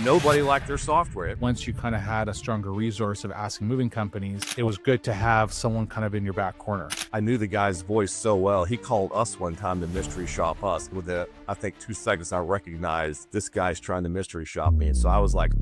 Nobody liked their software. Once you kind of had a stronger resource of asking moving companies, it was good to have someone kind of in your back corner. I knew the guy's voice so well. He called us one time to mystery shop us. Within, I think, 2 seconds, I recognized this guy's trying to mystery shop me. And so I was like,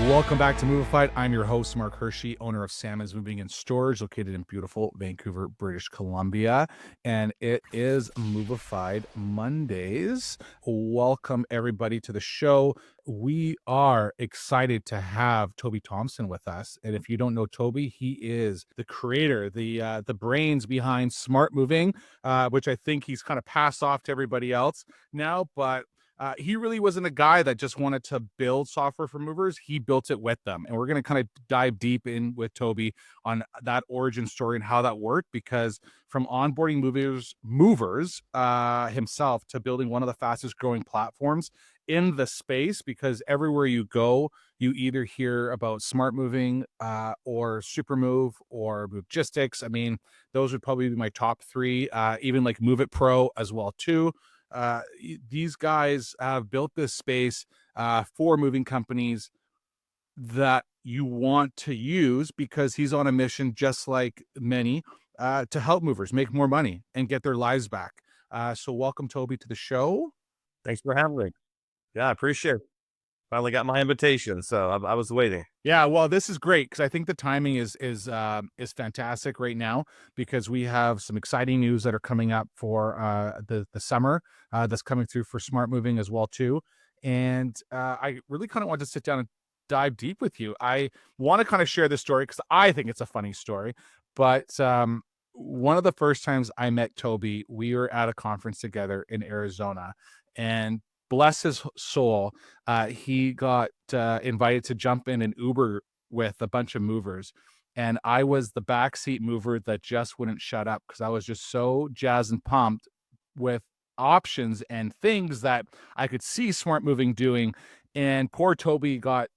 welcome back to Movified. I'm your host, Mark Hirschi, owner of Salmon's Moving and Storage, located in beautiful Vancouver, British Columbia. And it is Movified Mondays. Welcome, everybody, to the show. We are excited to have Tobe Thompson with us. And if you don't know Tobe, he is the creator, the brains behind SmartMoving, which I think he's kind of passed off to everybody else now. But he really wasn't a guy that just wanted to build software for movers. He built it with them. And we're going to kind of dive deep in with Tobe on that origin story and how that worked, because from onboarding movers himself to building one of the fastest growing platforms in the space, because everywhere you go, you either hear about SmartMoving or Supermove or Movistics. I mean, those would probably be my top three, even like Move It Pro as well too. These guys have built this space for moving companies that you want to use, because he's on a mission, just like many, to help movers make more money and get their lives back. So welcome, Tobe, to the show. thanks for having me. Yeah, I appreciate it. Finally got my invitation, so I was waiting. Yeah, well, this is great because I think the timing is fantastic right now, because we have some exciting news that are coming up for the summer that's coming through for SmartMoving as well too. And I really kind of want to sit down and dive deep with you. I want to kind of share this story because I think it's a funny story. But one of the first times I met Tobe, we were at a conference together in Arizona, and bless his soul, he got invited to jump in an Uber with a bunch of movers. And I was the backseat mover that just wouldn't shut up, because I was just so jazzed and pumped with options and things that I could see SmartMoving doing. And poor Tobe got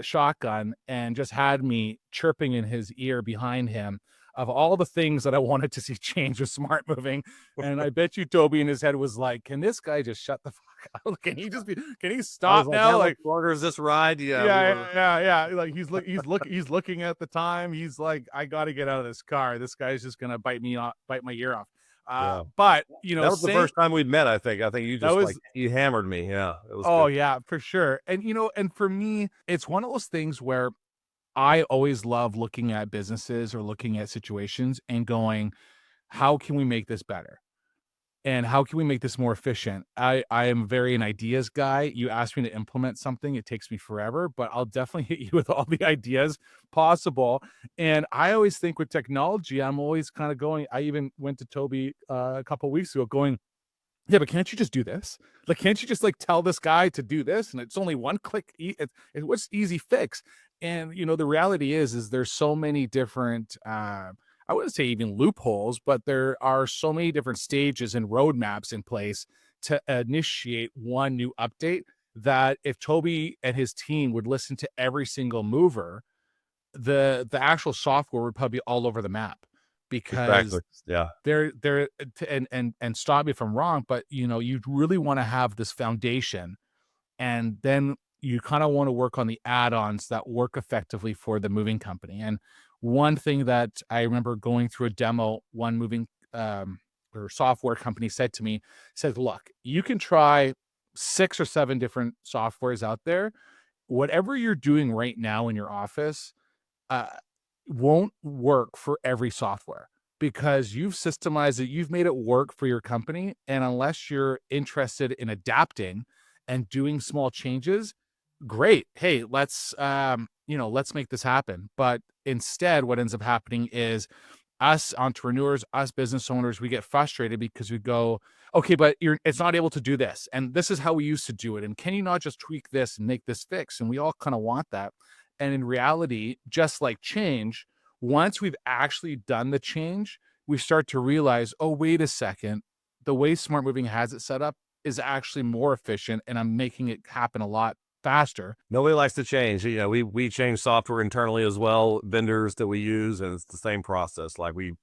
shotgun and just had me chirping in his ear behind him of all the things that I wanted to see change with SmartMoving. And I bet you Tobe in his head was like, can this guy just shut the fuck up? Can he stop now? How much longer is this ride? Yeah. Like he's looking at the time. He's like, I got to get out of this car. This guy's just going to bite my ear off. But you know, that was the first time we'd met. I think you just you hammered me. Yeah. It was good. Yeah, for sure. And and for me, it's one of those things where I always love looking at businesses or looking at situations and going, how can we make this better? And how can we make this more efficient? I am very an ideas guy. You ask me to implement something, it takes me forever, but I'll definitely hit you with all the ideas possible. And I always think with technology, I'm always kind of going, I even went to Tobe a couple of weeks ago going, yeah, but can't you just do this? Like, can't you just like tell this guy to do this? And it's only one click. What's easy fix? And, the reality is there's so many different, I wouldn't say even loopholes, but there are so many different stages and roadmaps in place to initiate one new update, that if Tobe and his team would listen to every single mover, the actual software would probably be all over the map. Because they're and stop me if I'm wrong, but you really want to have this foundation, and then you kind of want to work on the add-ons that work effectively for the moving company. And one thing that I remember going through a demo, one moving or software company said, look, you can try 6 or 7 different softwares out there. Whatever you're doing right now in your office won't work for every software, because you've systemized it, you've made it work for your company. And unless you're interested in adapting and doing small changes, great. Hey, let's make this happen. But instead, what ends up happening is us entrepreneurs, us business owners, we get frustrated because we go, okay, but it's not able to do this. And this is how we used to do it. And can you not just tweak this and make this fix? And we all kind of want that. And in reality, just like change, once we've actually done the change, we start to realize, oh, wait a second, the way SmartMoving has it set up is actually more efficient, and I'm making it happen a lot faster. Nobody likes to change. We change software internally as well, vendors that we use, and it's the same process. Like we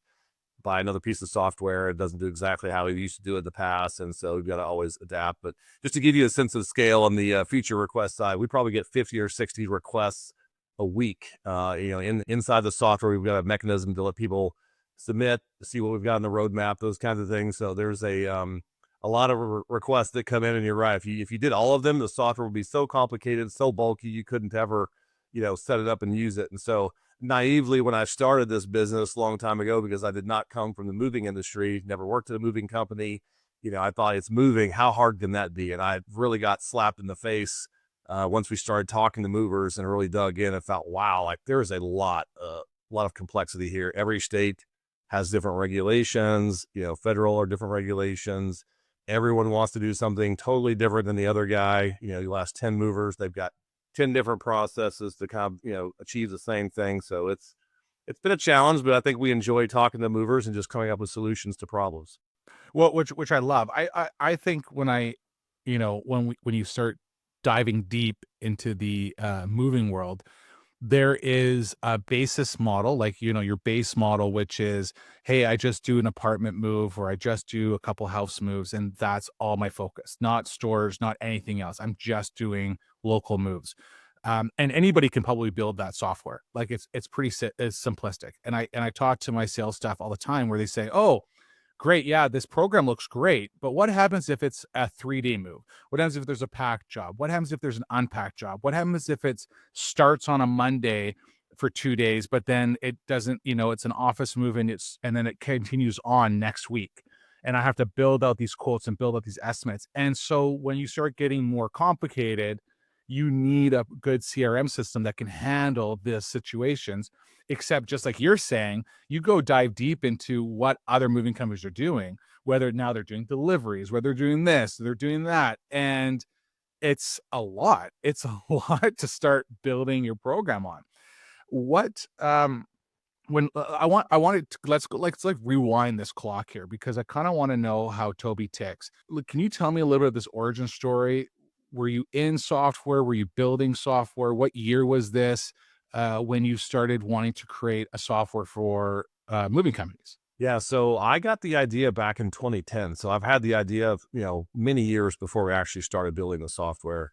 buy another piece of software. It doesn't do exactly how we used to do it in the past. And so we've got to always adapt. But just to give you a sense of scale on the feature request side, we probably get 50 or 60 requests a week. Inside the software, we've got a mechanism to let people submit, see what we've got on the roadmap, those kinds of things. So there's a lot of requests that come in, and you're right. If you did all of them, the software would be so complicated, so bulky, you couldn't ever, set it up and use it. And so naively, when I started this business a long time ago, because I did not come from the moving industry, never worked at a moving company, I thought, it's moving. How hard can that be? And I really got slapped in the face once we started talking to movers and really dug in and felt, wow, like there's a lot of complexity here. Every state has different regulations, federal or different regulations. Everyone wants to do something totally different than the other guy. You last 10 movers, they've got 10 different processes to kind of, achieve the same thing. So it's been a challenge, but I think we enjoy talking to movers and just coming up with solutions to problems. Well, which I love. I think when when you start diving deep into the moving world, there is a basis model, like, your base model, which is, hey, I just do an apartment move, or I just do a couple house moves, and that's all my focus, not stores, not anything else. I'm just doing local moves. And anybody can probably build that software. Like, it's pretty it's simplistic. And I talk to my sales staff all the time where they say, oh, great, yeah, this program looks great, but what happens if it's a 3-day move? What happens if there's a packed job? What happens if there's an unpacked job? What happens if it starts on a Monday for 2 days, but then it doesn't, it's an office move, and then it continues on next week? And I have to build out these quotes and build out these estimates. And so when you start getting more complicated, you need a good CRM system that can handle the situations. Except, just like you're saying, you go dive deep into what other moving companies are doing, whether now they're doing deliveries, whether they're doing this, they're doing that. And it's a lot. It's a lot to start building your program on. What, when I wanted to, let's like rewind this clock here, because I kind of want to know how Tobe ticks. Look, can you tell me a little bit of this origin story? Were you in software? Were you building software? What year was this? When you started wanting to create a software for moving companies? Yeah, so I got the idea back in 2010. So I've had the idea of, many years before we actually started building the software.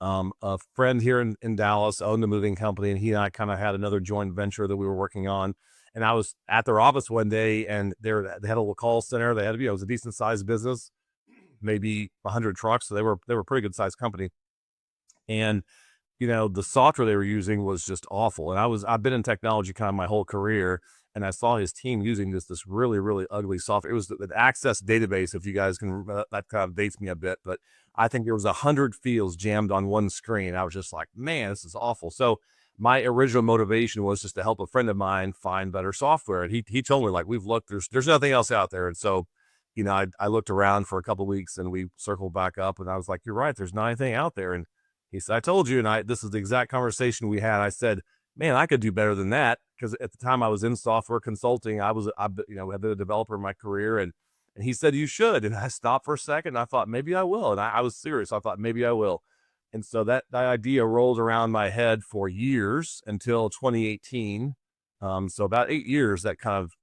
A friend here in Dallas owned a moving company, and he and I kind of had another joint venture that we were working on. And I was at their office one day, and they had a little call center. They had, it was a decent sized business, maybe 100 trucks. So they were a pretty good sized company. And the software they were using was just awful. And I've been in technology kind of my whole career, and I saw his team using this really, really ugly software. It was the Access database, if you guys can, that kind of dates me a bit, but I think there was 100 fields jammed on one screen. I was just like, man, this is awful. So my original motivation was just to help a friend of mine find better software. And he told me, like, we've looked, there's nothing else out there. And so, I looked around for a couple of weeks, and we circled back up, and I was like, you're right, there's not anything out there. And he said, I told you. And this is the exact conversation we had. I said, man, I could do better than that. Because at the time I was in software consulting, I had been a developer in my career. And he said, you should. And I stopped for a second. And I thought, maybe I will. And I was serious. I thought, maybe I will. And so that idea rolled around my head for years until 2018. So about 8 years, that kind of,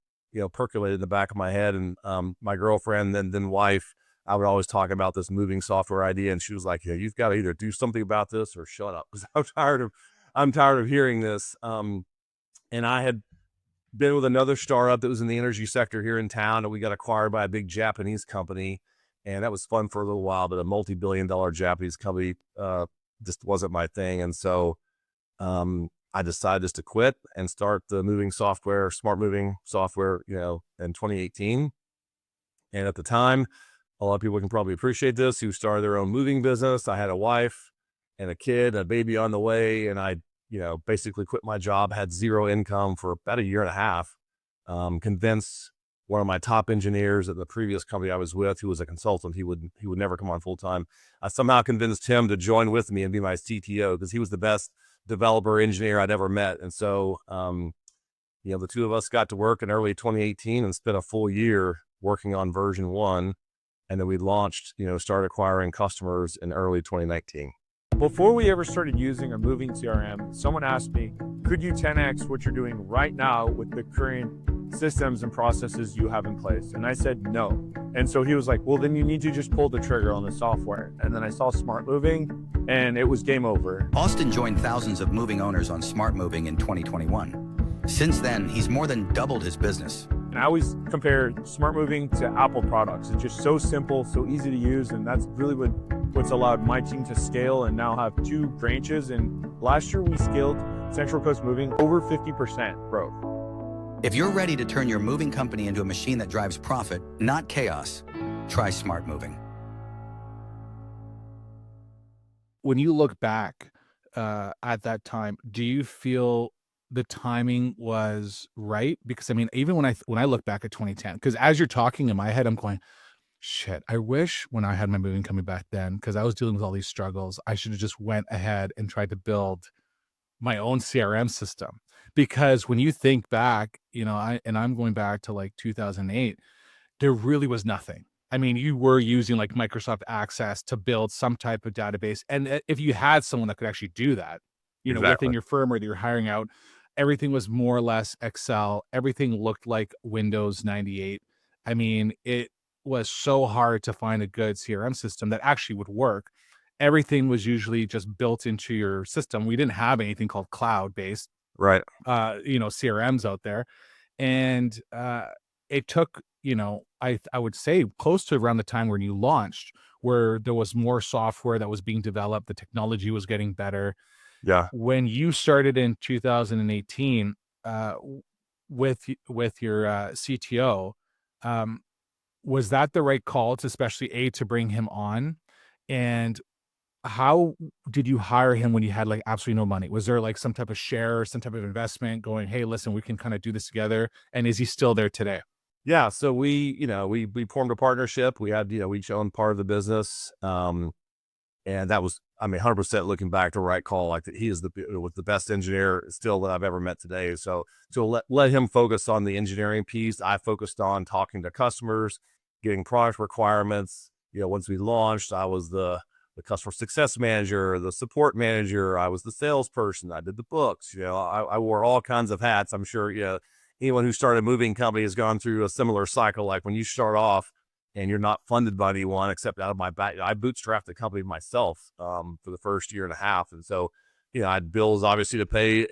percolated in the back of my head. And my girlfriend, then wife, I would always talk about this moving software idea. And she was like, yeah, you've got to either do something about this or shut up. Because I'm tired of hearing this. And I had been with another startup that was in the energy sector here in town, and we got acquired by a big Japanese company. And that was fun for a little while, but a multi-billion-dollar Japanese company just wasn't my thing. And so I decided just to quit and start the moving software, SmartMoving software, in 2018. And at the time, a lot of people can probably appreciate this, who started their own moving business. I had a wife and a kid, a baby on the way, and I, basically quit my job, had zero income for about a year and a half. Convinced one of my top engineers at the previous company I was with, who was a consultant, he would never come on full time. I somehow convinced him to join with me and be my CTO, because he was the best developer engineer I'd ever met. And so, the two of us got to work in early 2018 and spent a full year working on version 1. And then we launched, started acquiring customers in early 2019. Before we ever started using a moving CRM, someone asked me, could you 10x what you're doing right now with the current systems and processes you have in place? And I said, no. And so he was like, well, then you need to just pull the trigger on the software. And then I saw SmartMoving and it was game over. Austin joined thousands of moving owners on SmartMoving in 2021. Since then, he's more than doubled his business. And I always compare SmartMoving to Apple products. It's just so simple, so easy to use. And that's really what's allowed my team to scale and now have 2 branches. And last year we scaled Central Coast Moving over 50% growth. If you're ready to turn your moving company into a machine that drives profit, not chaos, try SmartMoving. When you look back at that time, do you feel the timing was right? Because I mean, even when I look back at 2010, because as you're talking in my head, I'm going, shit, I wish when I had my moving company back then, because I was dealing with all these struggles, I should have just went ahead and tried to build my own CRM system. Because when you think back, you know, I'm going back to like 2008, there really was nothing. I mean, you were using like Microsoft Access to build some type of database. And if you had someone that could actually do that, you know, Exactly. within your firm or that you're hiring out, everything was more or less Excel. Everything looked like Windows 98. I mean, it was so hard to find a good CRM system that actually would work. Everything was usually just built into your system. We didn't have anything called cloud-based, Right. you know, CRMs out there. And it took, you know, I would say close to around the time when you launched, where there was more software that was being developed, the technology was getting better. Yeah. When you started in 2018 with your CTO, was that the right call to especially to bring him on? And how did you hire him when you had like absolutely no money? Was there like some type of share or some type of investment going, hey, listen, we can kind of do this together? And is he still there today? Yeah. So we formed a partnership. We had, we each owned part of the business. And that was, I mean, 100% looking back, the right call. Like he was the best engineer still that I've ever met today. So let him focus on the engineering piece. I focused on talking to customers, getting product requirements. Once we launched, I was the customer success manager, the support manager. I was the salesperson. I did the books. I wore all kinds of hats. I'm sure, anyone who started a moving company has gone through a similar cycle. Like when you start off and you're not funded by anyone except out of my back, I bootstrapped the company myself for the first year and a half. And so, I had bills obviously to pay,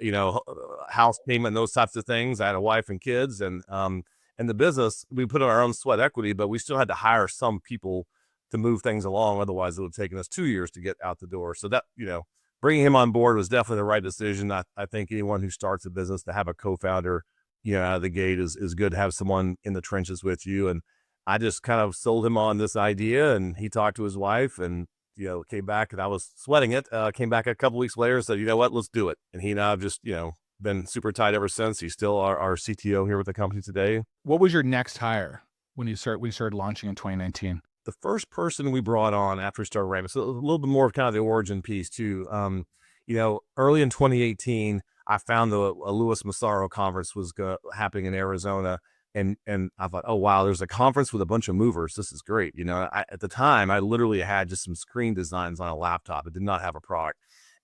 house payment and those types of things. I had a wife and kids, and the business, we put in our own sweat equity, but we still had to hire some people to move things along. Otherwise it would have taken us 2 years to get out the door. So that, bringing him on board was definitely the right decision. I think anyone who starts a business, to have a co-founder, out of the gate is good to have someone in the trenches with you. And I just kind of sold him on this idea, and he talked to his wife and, came back, and I was sweating it. Came back a couple weeks later and said, you know what, let's do it. And he and I have just, been super tight ever since. He's still our CTO here with the company today. What was your next hire when you started launching in 2019? The first person we brought on after we started ramping, so a little bit more of kind of the origin piece too. Early in 2018, I found a Louis Massaro conference was happening in Arizona. And I thought, oh, wow, there's a conference with a bunch of movers. This is great. At the time, I literally had just some screen designs on a laptop. It did not have a product.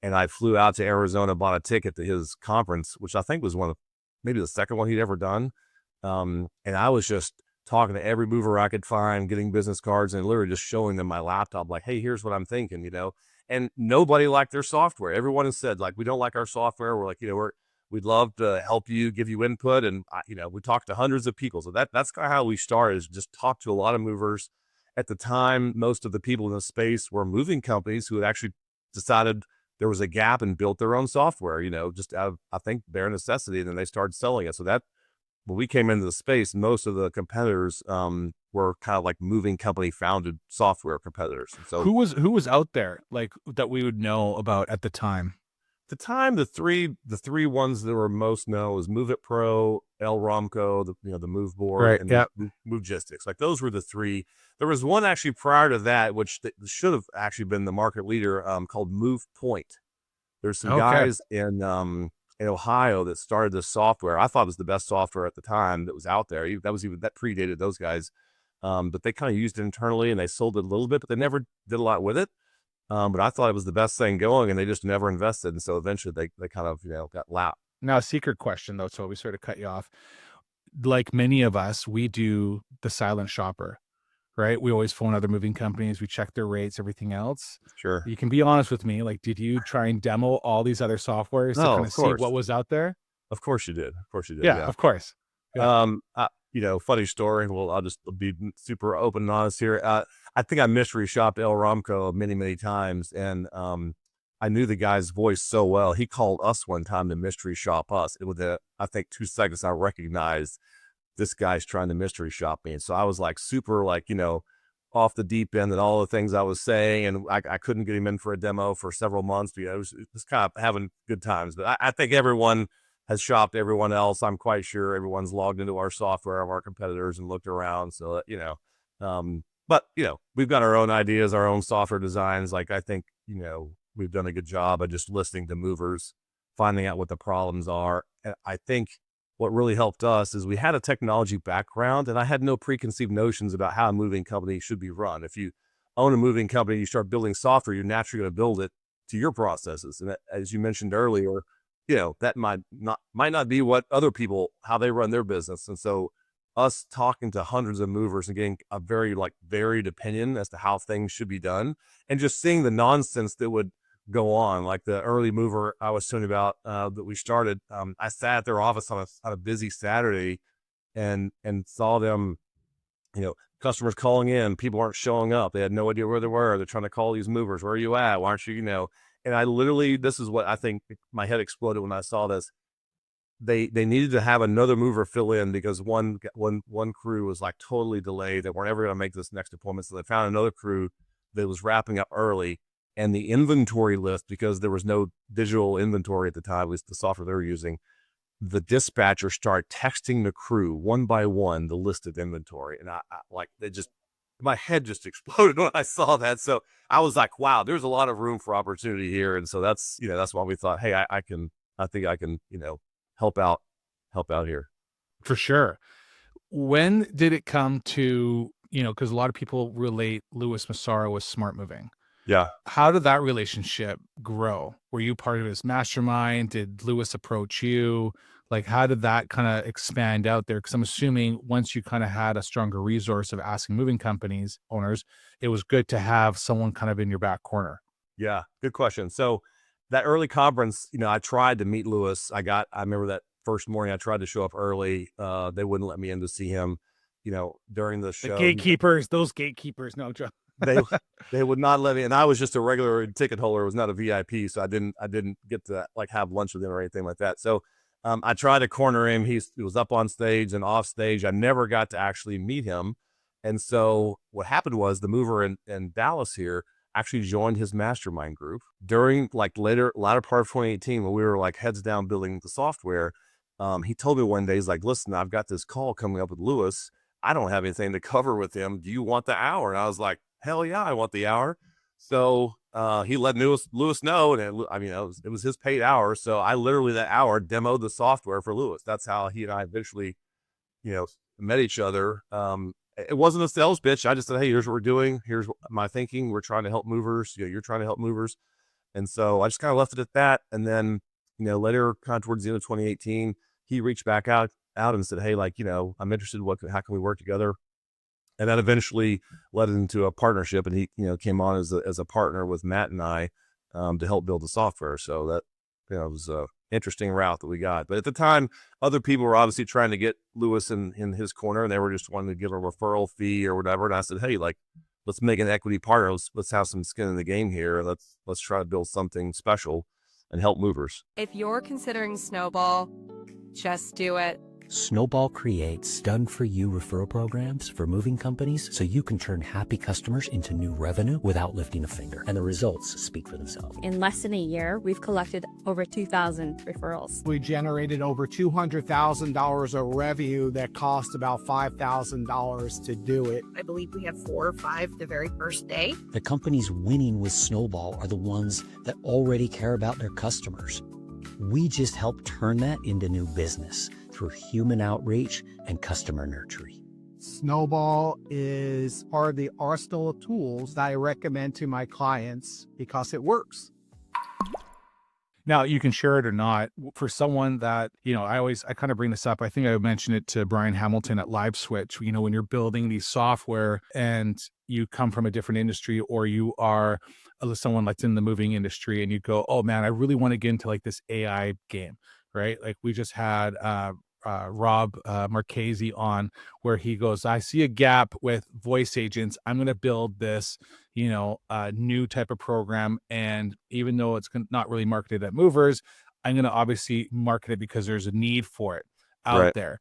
And I flew out to Arizona, bought a ticket to his conference, which I think was maybe the second one he'd ever done. And I was just talking to every mover I could find, getting business cards, and literally just showing them my laptop, like, hey, here's what I'm thinking, and nobody liked their software. Everyone has said, like, we don't like our software. We're like, we'd love to help you, give you input. And, we talked to hundreds of people. So that's kind of how we started, is just talk to a lot of movers. At the time, most of the people in the space were moving companies who had actually decided there was a gap and built their own software, just out of, I think, bare necessity. And then they started selling it. So that, when we came into the space, most of the competitors were kind of like moving company founded software competitors. And so who was out there like that we would know about at the time? At the time, the three ones that were most known was Move It Pro, El Romco, the Move Board, Right, and yep. Movegistics. Like those were the three. There was one actually prior to that, which should have actually been the market leader, called Move Point. There's some Okay. guys in Ohio that started this software. I thought it was the best software at the time that was out there. That predated those guys. But they kind of used it internally and they sold it a little bit, but they never did a lot with it. But I thought it was the best thing going, and they just never invested. And so eventually they kind of, got lapped. Now, a secret question though, so we sort of cut you off. like many of us, we do the silent shopper, right? We always phone other moving companies. We check their rates, everything else. Sure. You can be honest with me. Like, did you try and demo all these other softwares to No, kind of of see course. what was out there? Of course you did. Of course you did. Yeah, Yeah. of course. Yeah. Funny story. Well, I'll just be super open and honest here. I think I mystery shopped El Ramco many, many times. And I knew the guy's voice so well. He called us one time to mystery shop us. It was, I think, 2 seconds I recognized this guy's trying to mystery shop me. And so I was like super off the deep end and all the things I was saying. And I couldn't get him in for a demo for several months. But, it was kind of having good times. But I think everyone has shopped everyone else. I'm quite sure everyone's logged into our software of our competitors and looked around. So, but we've got our own ideas, our own software designs. Like, I think, we've done a good job of just listening to movers, finding out what the problems are. And I think what really helped us is we had a technology background and I had no preconceived notions about how a moving company should be run. If you own a moving company, you start building software, you're naturally going to build it to your processes. And as you mentioned earlier, that might not be what other people, how they run their business. And so us talking to hundreds of movers and getting a very varied opinion as to how things should be done and just seeing the nonsense that would go on. Like the early mover I was telling you about that we started, I sat at their office on a busy Saturday and saw them, customers calling in, people aren't showing up. They had no idea where they were. They're trying to call these movers. Where are you at? Why aren't you, And I literally, this is what I think my head exploded when I saw this. They needed to have another mover fill in because one crew was totally delayed. They weren't ever going to make this next appointment. So they found another crew that was wrapping up early. And the inventory list, because there was no digital inventory at the time, at least the software they were using, the dispatcher started texting the crew one by one the listed inventory. And I my head just exploded when I saw that. So I was like, wow, there's a lot of room for opportunity here. And so that's why we thought, hey, I think I can, help out here. For sure. When did it come to, because a lot of people relate Louis Massaro with SmartMoving. Yeah. How did that relationship grow? Were you part of his mastermind? Did Louis approach you? How did that kind of expand out there? Because I'm assuming once you kind of had a stronger resource of asking moving companies owners, it was good to have someone kind of in your back corner. Yeah, good question. So that early conference, I tried to meet Louis. I remember that first morning I tried to show up early. They wouldn't let me in to see him, during the show. Those gatekeepers, no joke. They would not let me, and I was just a regular ticket holder. It was not a VIP, so I didn't get to have lunch with him or anything like that. So I tried to corner him. He was up on stage and off stage. I never got to actually meet him. And so what happened was the mover in Dallas here actually joined his mastermind group during latter part of 2018 when we were heads down building the software. He told me one day, he's like, listen, I've got this call coming up with Louis. I don't have anything to cover with him. Do you want the hour? And I was like, hell yeah, I want the hour. So he let Louis know, and it was his paid hour. So I literally that hour demoed the software for Louis. That's how he and I eventually, met each other. It wasn't a sales pitch. I just said, hey, here's what we're doing. Here's my thinking. We're trying to help movers. You're trying to help movers. And so I just kind of left it at that. And then, later, kind of towards the end of 2018, he reached back out and said, hey, I'm interested. How can we work together? And that eventually led into a partnership, and he, came on as a partner with Matt and I to help build the software. So that, was a interesting route that we got. But at the time, other people were obviously trying to get Louis in his corner, and they were just wanting to give a referral fee or whatever. And I said, hey, let's make an equity partner. Let's have some skin in the game here. Let's try to build something special and help movers. If you're considering Snowball, just do it. Snowball creates done-for-you referral programs for moving companies so you can turn happy customers into new revenue without lifting a finger. And the results speak for themselves. In less than a year, we've collected over 2,000 referrals. We generated over $200,000 of revenue that cost about $5,000 to do it. I believe we had 4 or 5 the very first day. The companies winning with Snowball are the ones that already care about their customers. We just help turn that into new business through human outreach and customer nurturing. Snowball is part of the arsenal of tools that I recommend to my clients because it works. Now you can share it or not. For someone that, I kind of bring this up. I think I mentioned it to Brian Hamilton at Live Switch. When you're building these software and you come from a different industry, or you are someone that's in the moving industry, and you go, oh man, I really want to get into like this AI game, right? Like we just had Rob Marchese on, where he goes, I see a gap with voice agents. I'm going to build this, new type of program. And even though it's not really marketed at movers, I'm going to obviously market it because there's a need for it out Right. there.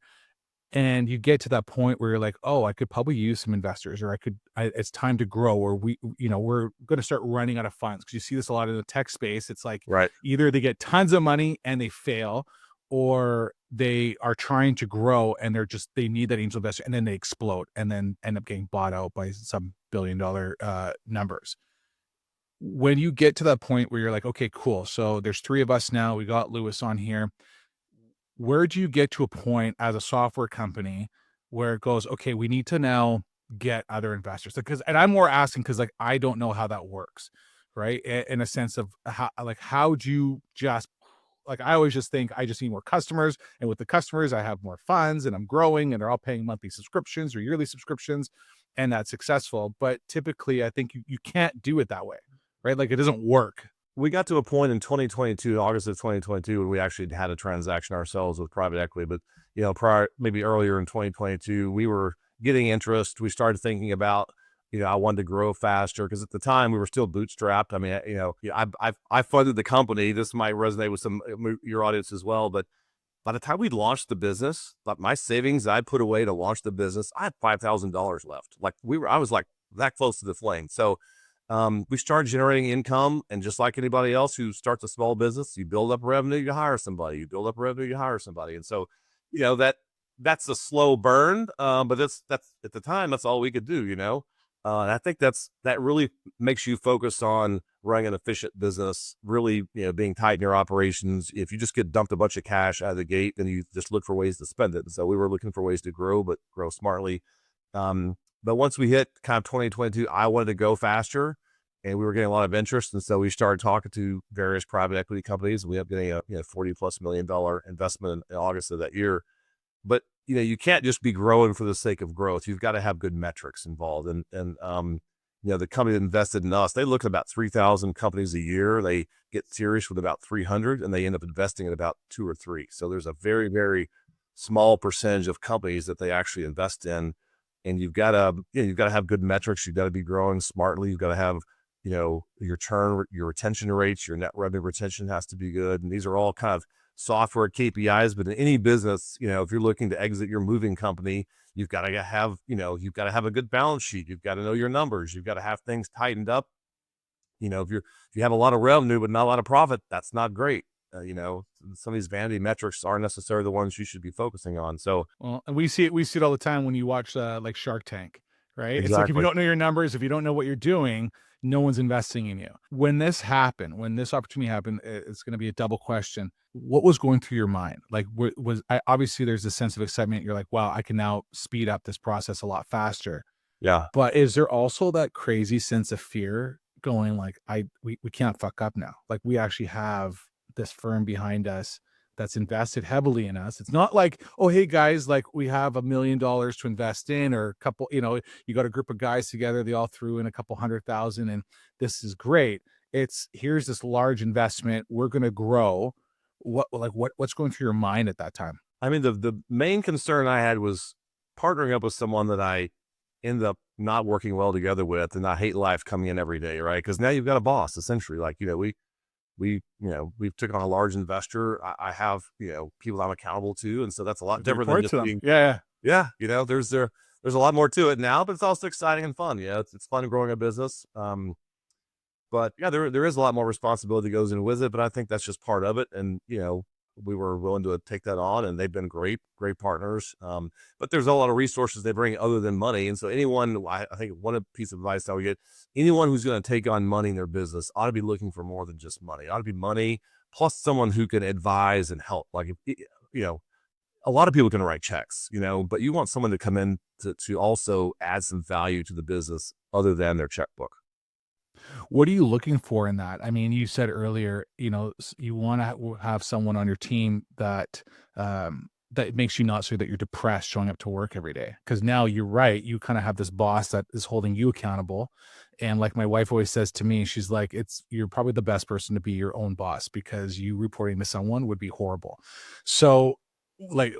And you get to that point where you're like, oh, I could probably use some investors, or it's time to grow, or we're going to start running out of funds. Cause you see this a lot in the tech space. It's like Right. either they get tons of money and they fail, or they are trying to grow and they need that angel investor, and then they explode and then end up getting bought out by some billion-dollar numbers. When you get to that point where you're like, okay, cool. So there's 3 of us now. We got Lewis on here. Where do you get to a point as a software company where it goes, okay, we need to now get other investors? And I'm more asking because like I don't know how that works, right? In a sense of how do you just, like, I always just think I just need more customers, and with the customers I have more funds, and I'm growing, and they're all paying monthly subscriptions or yearly subscriptions, and that's successful. But typically I think you can't do it that way, right? Like it doesn't work. We got to a point in 2022, August of 2022, when we actually had a transaction ourselves with private equity. But, maybe earlier in 2022, we were getting interest. We started thinking about, I wanted to grow faster, because at the time we were still bootstrapped. I mean, I funded the company. This might resonate with some your audience as well. But by the time we launched the business, like my savings I put away to launch the business, I had $5,000 left. Like I was like that close to the flame. So we started generating income, and just like anybody else who starts a small business, you build up revenue, you hire somebody, you build up revenue, you hire somebody. And so, that's a slow burn. But that's at the time, that's all we could do, and I think that really makes you focus on running an efficient business, really, being tight in your operations. If you just get dumped a bunch of cash out of the gate, then you just look for ways to spend it. And so we were looking for ways to grow, but grow smartly. But once we hit kind of 2022, I wanted to go faster, and we were getting a lot of interest. And so we started talking to various private equity companies. We ended up getting a $40+ million investment in August of that year. But, you can't just be growing for the sake of growth. You've got to have good metrics involved. And the company that invested in us, they look at about 3,000 companies a year. They get serious with about 300, and they end up investing in about 2 or 3. So there's a very, very small percentage of companies that they actually invest in. And you've got to have good metrics. You've got to be growing smartly. You've got to have, your retention rates, your net revenue retention has to be good. And these are all kind of software KPIs. But in any business, if you're looking to exit your moving company, you've got to have, a good balance sheet. You've got to know your numbers. You've got to have things tightened up. If you have a lot of revenue but not a lot of profit, that's not great. Some of these vanity metrics aren't necessarily the ones you should be focusing on. So, well, and we see it all the time when you watch like Shark Tank, right? Exactly. It's like, if you don't know your numbers, if you don't know what you're doing, no one's investing in you. When this opportunity happened, it's going to be a double question. What was going through your mind? Like, obviously there's a sense of excitement. You're like, wow, I can now speed up this process a lot faster. Yeah. But is there also that crazy sense of fear going like, we can't fuck up now? Like, we actually have this firm behind us that's invested heavily in us. It's not like, oh, hey guys, like we have $1 million to invest in, or a couple, you got a group of guys together, they all threw in a couple $100,000 and this is great. It's, here's this large investment, we're going to grow. What's going through your mind at that time? I mean, the main concern I had was partnering up with someone that I end up not working well together with, and I hate life coming in every day, right? Because now you've got a boss, essentially. Like, we took on a large investor. I have, people I'm accountable to. And so that's a lot different than just being, yeah. There's a lot more to it now, but it's also exciting and fun. It's fun growing a business. But yeah, there is a lot more responsibility that goes in with it, but I think that's just part of it. And, we were willing to take that on, and they've been great partners. But there's a lot of resources they bring other than money. And so I think one piece of advice I would get, anyone who's going to take on money in their business ought to be looking for more than just money. It ought to be money plus someone who can advise and help. Like, a lot of people can write checks, but you want someone to come in to also add some value to the business other than their checkbook. What are you looking for in that? I mean, you said earlier, you want to have someone on your team that that makes you not so that you're depressed showing up to work every day. Because now you're right, you kind of have this boss that is holding you accountable. And like my wife always says to me, she's like, you're probably the best person to be your own boss, because you reporting to someone would be horrible. So, like,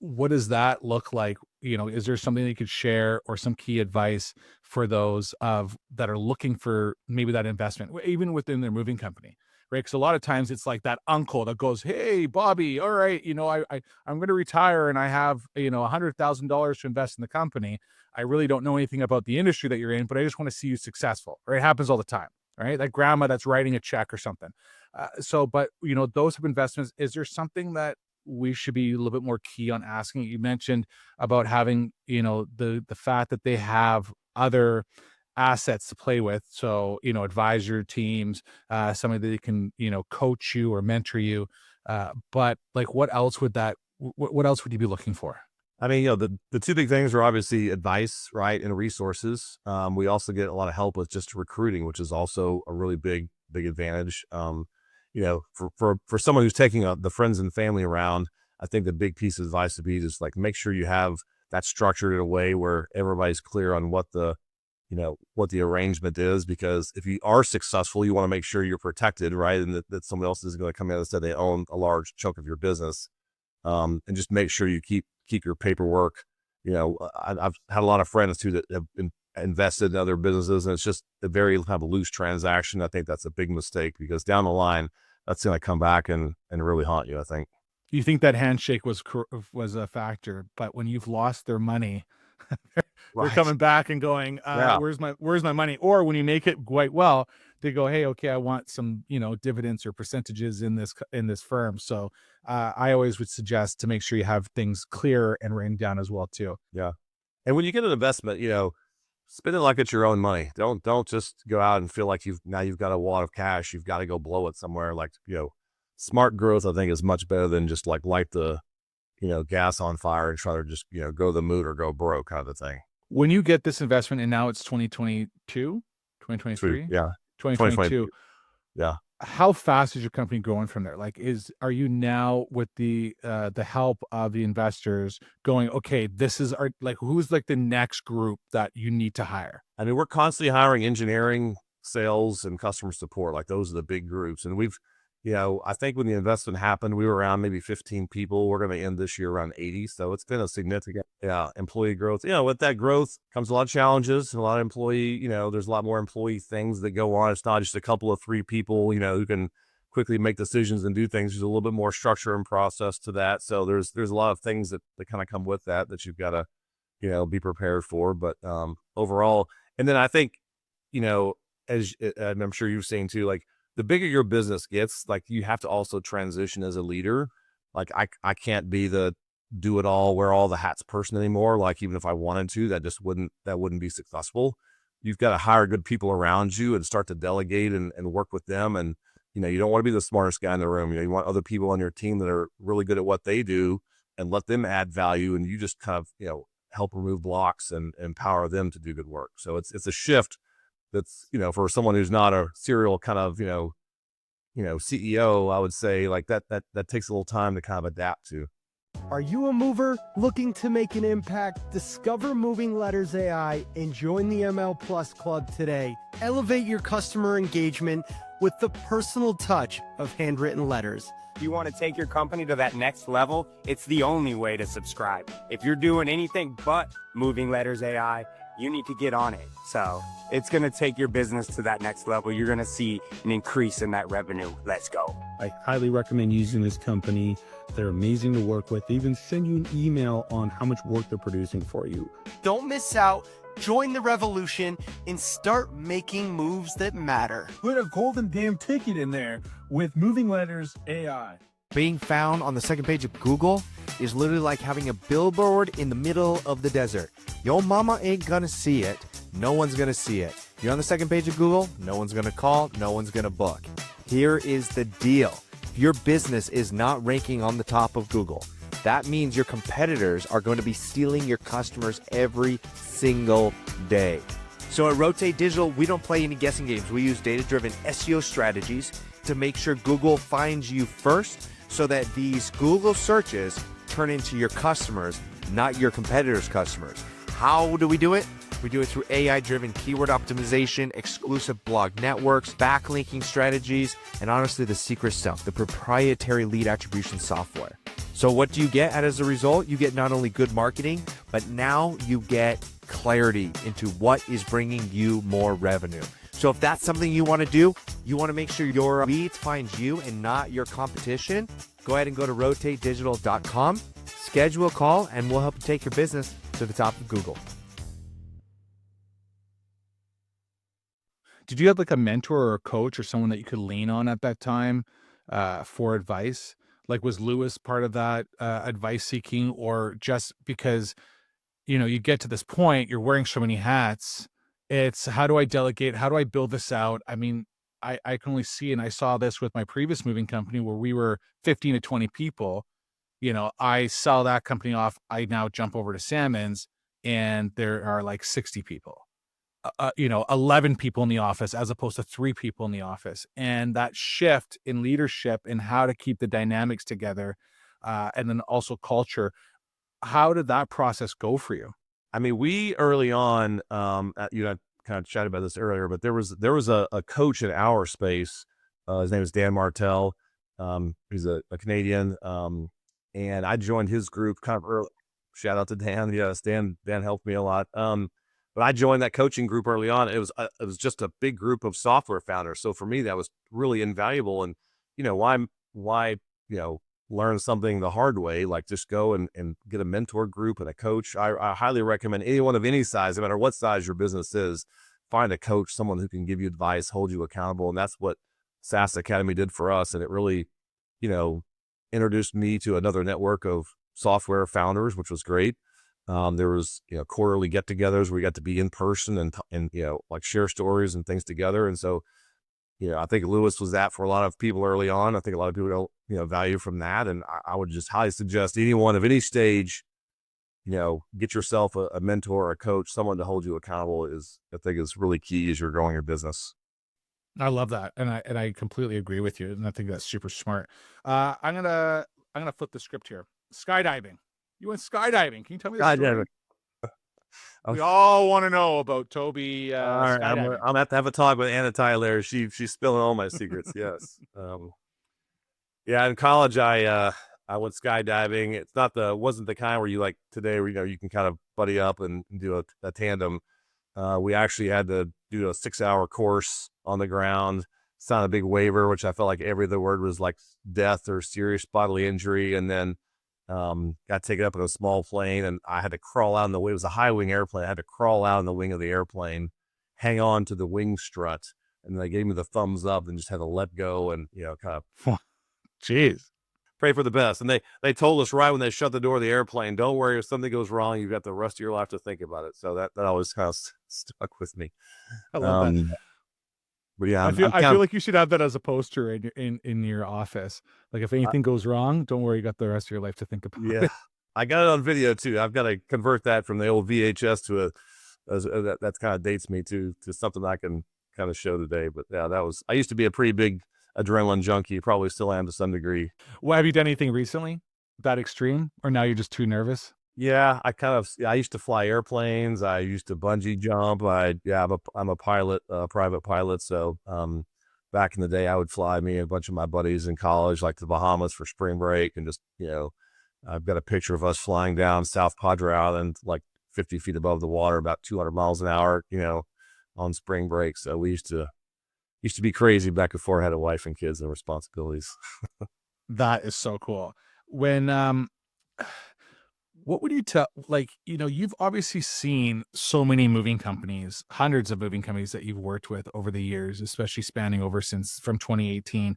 what does that look like? Is there something that you could share, or some key advice for those that are looking for maybe that investment, even within their moving company, right? Because a lot of times it's like that uncle that goes, "Hey, Bobby, all right, I'm going to retire and I have $100,000 to invest in the company. I really don't know anything about the industry that you're in, but I just want to see you successful." Right? It happens all the time, right? That grandma that's writing a check or something. But those type of investments. Is there something that we should be a little bit more key on asking? You mentioned about having, the fact that they have other assets to play with. So, advisor teams, somebody that they can, coach you or mentor you. But like, what else would you be looking for? I mean, the two big things are obviously advice, right, and resources. We also get a lot of help with just recruiting, which is also a really big advantage. For someone who's taking the friends and family around, I think the big piece of advice would be just like, make sure you have that structured in a way where everybody's clear on what the arrangement is, because if you are successful, you want to make sure you're protected, right? And that someone else isn't going to come in and say they own a large chunk of your business. And just make sure you keep your paperwork. I've had a lot of friends too that have been invested in other businesses, and it's just a very kind of loose transaction. I think that's a big mistake, because down the line, that's going to come back and really haunt you, I think. You think that handshake was a factor, but when you've lost their money, they're Right. coming back and going, Yeah. where's my money? Or when you make it quite well, they go, hey, okay, I want some, dividends or percentages in this firm. So I always would suggest to make sure you have things clear and written down as well too. Yeah. And when you get an investment, spend it like it's your own money. Don't just go out and feel like you've got a wad of cash. You've got to go blow it somewhere. Like, smart growth, I think, is much better than just like light the, gas on fire and try to just, go the mood or go broke kind of a thing. When you get this investment, and now it's 2022, 2023, Yeah. 2022. Yeah. How fast is your company growing from there? Like, are you now with the help of the investors going, okay, this is who's like the next group that you need to hire? I mean, we're constantly hiring engineering, sales, and customer support. Like, those are the big groups. And we've, I think when the investment happened, we were around maybe 15 people. We're going to end this year around 80. So it's been a significant, employee growth. With that growth comes a lot of challenges and a lot of employee, there's a lot more employee things that go on. It's not just a couple of 3 people, who can quickly make decisions and do things. There's a little bit more structure and process to that. So there's a lot of things that kind of come with that you've got to, be prepared for. But overall, and then I think, as I'm sure you've seen too, like, the bigger your business gets, like, you have to also transition as a leader. Like, I can't be the do it all, wear all the hats person anymore. Like, even if I wanted to, that wouldn't be successful. You've got to hire good people around you and start to delegate and work with them. And, you don't want to be the smartest guy in the room. You want other people on your team that are really good at what they do, and let them add value. And you just kind of, help remove blocks and empower them to do good work. So it's a shift that's, for someone who's not a serial kind of, CEO, I would say, like, that takes a little time to kind of adapt to. Are you a mover looking to make an impact? Discover Moving Letters AI and join the ML Plus Club today. Elevate your customer engagement with the personal touch of handwritten letters. If you want to take your company to that next level, it's the only way to subscribe. If you're doing anything but Moving Letters AI, you need to get on it. So it's going to take your business to that next level. You're going to see an increase in that revenue. Let's go. I highly recommend using this company. They're amazing to work with. They even send you an email on how much work they're producing for you. Don't miss out. Join the revolution and start making moves that matter. Put a golden damn ticket in there with Moving Letters AI. Being found on the second page of Google is literally like having a billboard in the middle of the desert. Your mama ain't gonna see it. No one's gonna see it. You're on the second page of Google. No one's gonna call. No one's gonna book. Here is the deal. If your business is not ranking on the top of Google, that means your competitors are going to be stealing your customers every single day. So at Rotate Digital, we don't play any guessing games. We use data-driven SEO strategies to make sure Google finds you first so that these Google searches turn into your customers, not your competitors' customers. How do we do it? We do it through AI-driven keyword optimization, exclusive blog networks, backlinking strategies, and honestly, the secret stuff, the proprietary lead attribution software. So what do you get as a result? You get not only good marketing, but now you get clarity into what is bringing you more revenue. So if that's something you want to do, you want to make sure your leads find you and not your competition, go ahead and go to rotatedigital.com, schedule a call, and we'll help you take your business to the top of Google. Did you have like a mentor or a coach or someone that you could lean on at that time for advice? Like, was Lewis part of that advice seeking, or just because, you know, you get to this point, you're wearing so many hats, it's how do I delegate? How do I build this out? I mean, I can only see, and I saw this with my previous moving company where we were 15 to 20 people. You know, I sell that company off. I now jump over to Salmon's and there are like 60 people. 11 people in the office as opposed to 3 people in the office. And that shift in leadership and how to keep the dynamics together, and then also culture, how did that process go for you? I mean, we early on, you know, I kind of chatted about this earlier, but there was a coach in our space. His name is Dan Martell. He's a Canadian. And I joined his group kind of early. Shout out to Dan. Yes, Dan helped me a lot. But I joined that coaching group early on. It was just a big group of software founders. So for me, that was really invaluable. And, you know, why, you know, learn something the hard way, like just go and get a mentor group and a coach. I highly recommend anyone of any size, no matter what size your business is, find a coach, someone who can give you advice, hold you accountable. And that's what SaaS Academy did for us. And it really, you know, introduced me to another network of software founders, which was great. There was, you know, quarterly get-togethers where we got to be in person and, you know, like share stories and things together. And so, you know, I think Lewis was that for a lot of people early on. I think a lot of people don't, you know, value from that. And I would just highly suggest anyone of any stage, you know, get yourself a mentor or a coach, someone to hold you accountable I think is really key as you're growing your business. I love that. And I completely agree with you. And I think that's super smart. I'm going to flip the script here. Skydiving. You went skydiving. Can you tell me the story? We all want to know about Tobe. All right, I'm gonna have to have a talk with Anna Tyler. She's spilling all my secrets. Yes. Yeah. In college, I went skydiving. It's wasn't the kind where you like today, where, you know, you can kind of buddy up and do a tandem. We actually had to do a 6-hour course on the ground, sign a big waiver, which I felt like every other word was like death or serious bodily injury, and then got taken up in a small plane, and I had to crawl out in the wing. It was a high wing airplane. I had to crawl out in the wing of the airplane, hang on to the wing strut, and they gave me the thumbs up and just had to let go and, you know, kind of jeez, pray for the best. And they told us right when they shut the door of the airplane, don't worry, if something goes wrong, you've got the rest of your life to think about it. So that always kind of stuck with me. I love that. But yeah, I feel like you should have that as a poster in your office. Like, if anything goes wrong, don't worry, you got the rest of your life to think about. Yeah, I got it on video too. I've got to convert that from the old VHS to that kind of dates me to something I can kind of show today. But yeah, I used to be a pretty big adrenaline junkie. Probably still am to some degree. Well, have you done anything recently that extreme, or now you're just too nervous? Yeah, I used to fly airplanes. I used to bungee jump. I'm a pilot, private pilot. So, back in the day, I would fly me and a bunch of my buddies in college, like the Bahamas for spring break. And just, you know, I've got a picture of us flying down South Padre Island, like 50 feet above the water, about 200 miles an hour, you know, on spring break. So we used to be crazy back before I had a wife and kids and responsibilities. That is so cool. When, what would you tell, like, you know, you've obviously seen so many moving companies, hundreds of moving companies that you've worked with over the years, especially spanning over from 2018.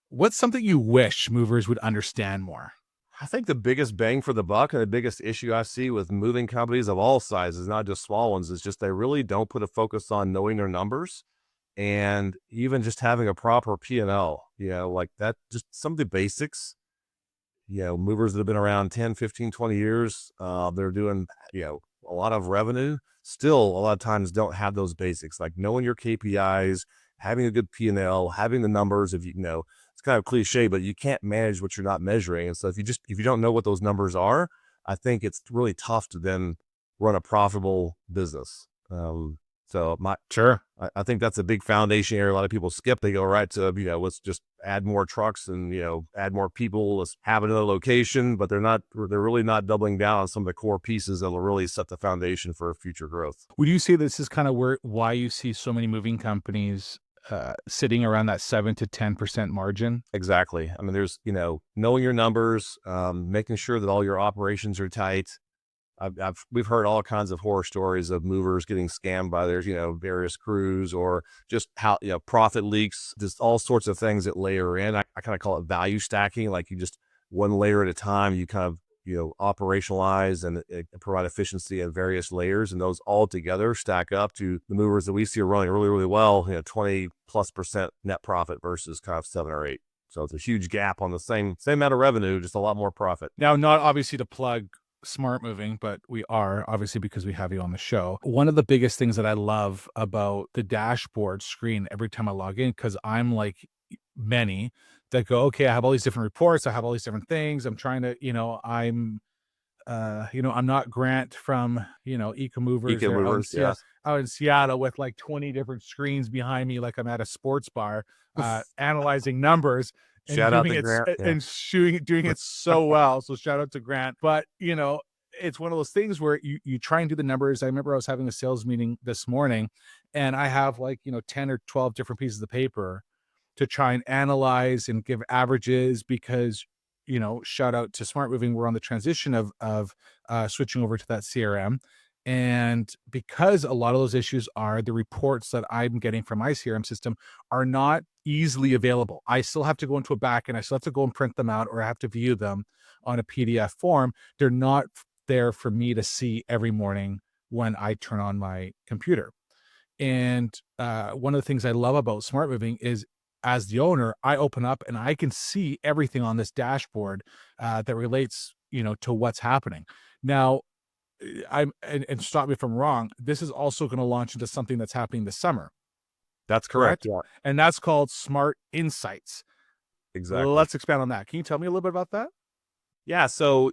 What's something you wish movers would understand more? I think the biggest bang for the buck and the biggest issue I see with moving companies of all sizes, not just small ones, is just they really don't put a focus on knowing their numbers and even just having a proper P&L, you know, like that, just some of the basics. You know, movers that have been around 10, 15, 20 years, they're doing, you know, a lot of revenue still a lot of times don't have those basics, like knowing your KPIs, having a good P&L, having the numbers. If you know, it's kind of cliche, but you can't manage what you're not measuring. And so if you don't know what those numbers are, I think it's really tough to then run a profitable business. I think that's a big foundation area. A lot of people skip. They go right to, let's just add more trucks and, add more people. Let's have another location, but they're really not doubling down on some of the core pieces that will really set the foundation for future growth. Would you say this is kind of why you see so many moving companies sitting around that 7 to 10% margin? Exactly. I mean, there's, knowing your numbers, making sure that all your operations are tight. We've heard all kinds of horror stories of movers getting scammed by their, various crews, or just how, profit leaks, just all sorts of things that layer in. I kind of call it value stacking. Like you just one layer at a time, you kind of, operationalize and provide efficiency at various layers. And those all together stack up to the movers that we see are running really, really well, 20+% net profit versus kind of 7 or 8. So it's a huge gap on the same amount of revenue, just a lot more profit. Now, not obviously to plug SmartMoving, but we are obviously because we have you on the show. One of the biggest things that I love about the dashboard screen every time I log in, because I'm like many that go, okay, I have all these different reports, I have all these different things. I'm trying to, I'm not Grant from, Eco-Movers, yeah. Out in Seattle with like 20 different screens behind me, like I'm at a sports bar, analyzing numbers. And shout out doing to it Grant. and doing it so well. So shout out to Grant. But it's one of those things where you try and do the numbers. I remember I was having a sales meeting this morning, and I have 10 or 12 different pieces of paper to try and analyze and give averages, because shout out to SmartMoving, we're on the transition of switching over to that CRM. And because a lot of those issues are the reports that I'm getting from my CRM system are not easily available. I still have to go into a back and I still have to go and print them out, or I have to view them on a PDF form. They're not there for me to see every morning when I turn on my computer. And one of the things I love about SmartMoving is, as the owner, I open up and I can see everything on this dashboard that relates, to what's happening. Now, and stop me if I'm wrong, this is also going to launch into something that's happening this summer. That's correct. Yeah. And that's called Smart Insights. Exactly. Let's expand on that. Can you tell me a little bit about that? Yeah. So,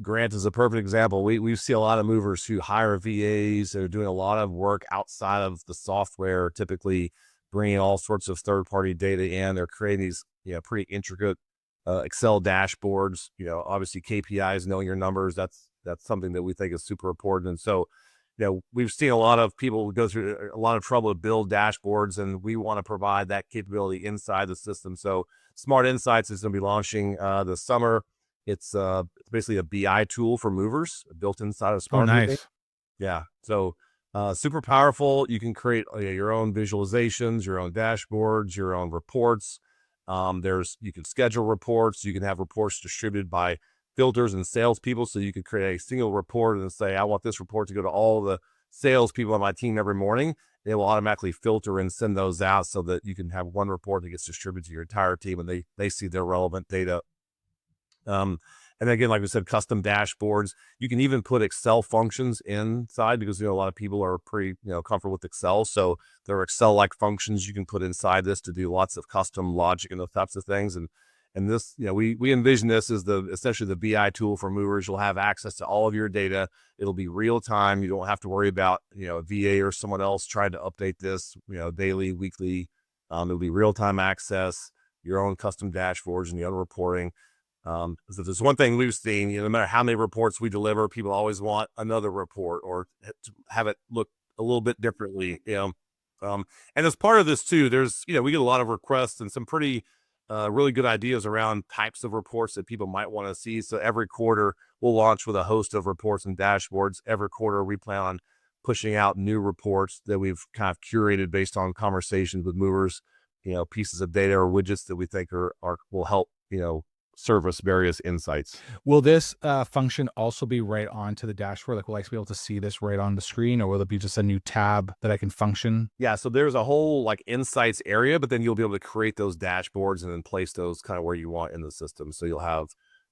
Grant is a perfect example. We see a lot of movers who hire VAs. They're doing a lot of work outside of the software, typically bringing all sorts of third-party data in. They're creating these, pretty intricate Excel dashboards. Obviously KPIs, knowing your numbers, that's something that we think is super important. And so, we've seen a lot of people go through a lot of trouble to build dashboards, and we want to provide that capability inside the system. So Smart Insights is going to be launching this summer. It's basically a BI tool for movers built inside of SmartMoving. Oh, nice. Yeah. So super powerful. You can create your own visualizations, your own dashboards, your own reports. You can schedule reports. You can have reports distributed by filters and salespeople. So you could create a single report and say, I want this report to go to all the salespeople on my team every morning. They will automatically filter and send those out so that you can have one report that gets distributed to your entire team, and they see their relevant data. And again, like we said, custom dashboards. You can even put Excel functions inside, because a lot of people are pretty comfortable with Excel. So there are Excel-like functions you can put inside this to do lots of custom logic and those types of things. And this, we envision this as essentially the BI tool for movers. You'll have access to all of your data. It'll be real time. You don't have to worry about a VA or someone else trying to update this daily, weekly. It'll be real time access, your own custom dashboards and your own reporting. So there's one thing we've seen, no matter how many reports we deliver, people always want another report or to have it look a little bit differently. And as part of this too, there's, we get a lot of requests and some pretty really good ideas around types of reports that people might want to see. So every quarter we'll launch with a host of reports and dashboards. Every quarter we plan on pushing out new reports that we've kind of curated based on conversations with movers, pieces of data or widgets that we think will help, service various insights. Will this function also be right onto the dashboard? Like, will I be able to see this right on the screen, or will it be just a new tab that I can function? Yeah, so there's a whole insights area, but then you'll be able to create those dashboards and then place those kind of where you want in the system. So you'll have,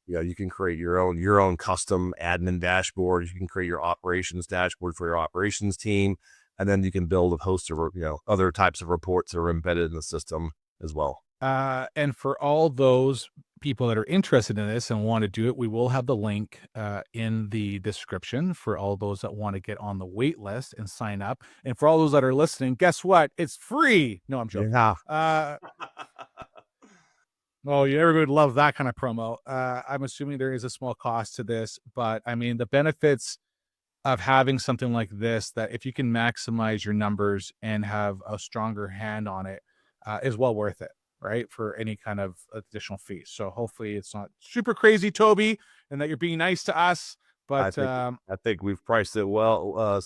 you can create your own custom admin dashboard. You can create your operations dashboard for your operations team, and then you can build a host of other types of reports that are embedded in the system as well. And for all those people that are interested in this and want to do it, we will have the link in the description for all those that want to get on the wait list and sign up. And for all those that are listening, guess what? It's free. No, I'm joking. Yeah. Oh, everybody would love that kind of promo. I'm assuming there is a small cost to this, but I mean, the benefits of having something like this, that if you can maximize your numbers and have a stronger hand on it, is well worth it, right? For any kind of additional fees. So hopefully it's not super crazy, Toby, and that you're being nice to us. But I think we've priced it well,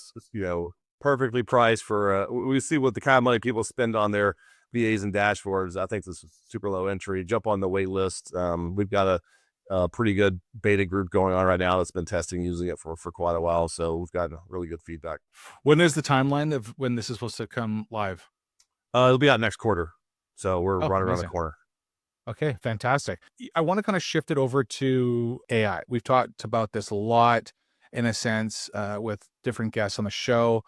perfectly priced for, we see what the kind of money people spend on their VAs and dashboards. I think this is super low entry. Jump on the wait list. We've got a pretty good beta group going on right now that's been testing using it for quite a while. So we've gotten really good feedback. When is the timeline of when this is supposed to come live? It'll be out next quarter. So we're right around the corner. Okay, fantastic. I want to kind of shift it over to AI. We've talked about this a lot in a sense with different guests on the show.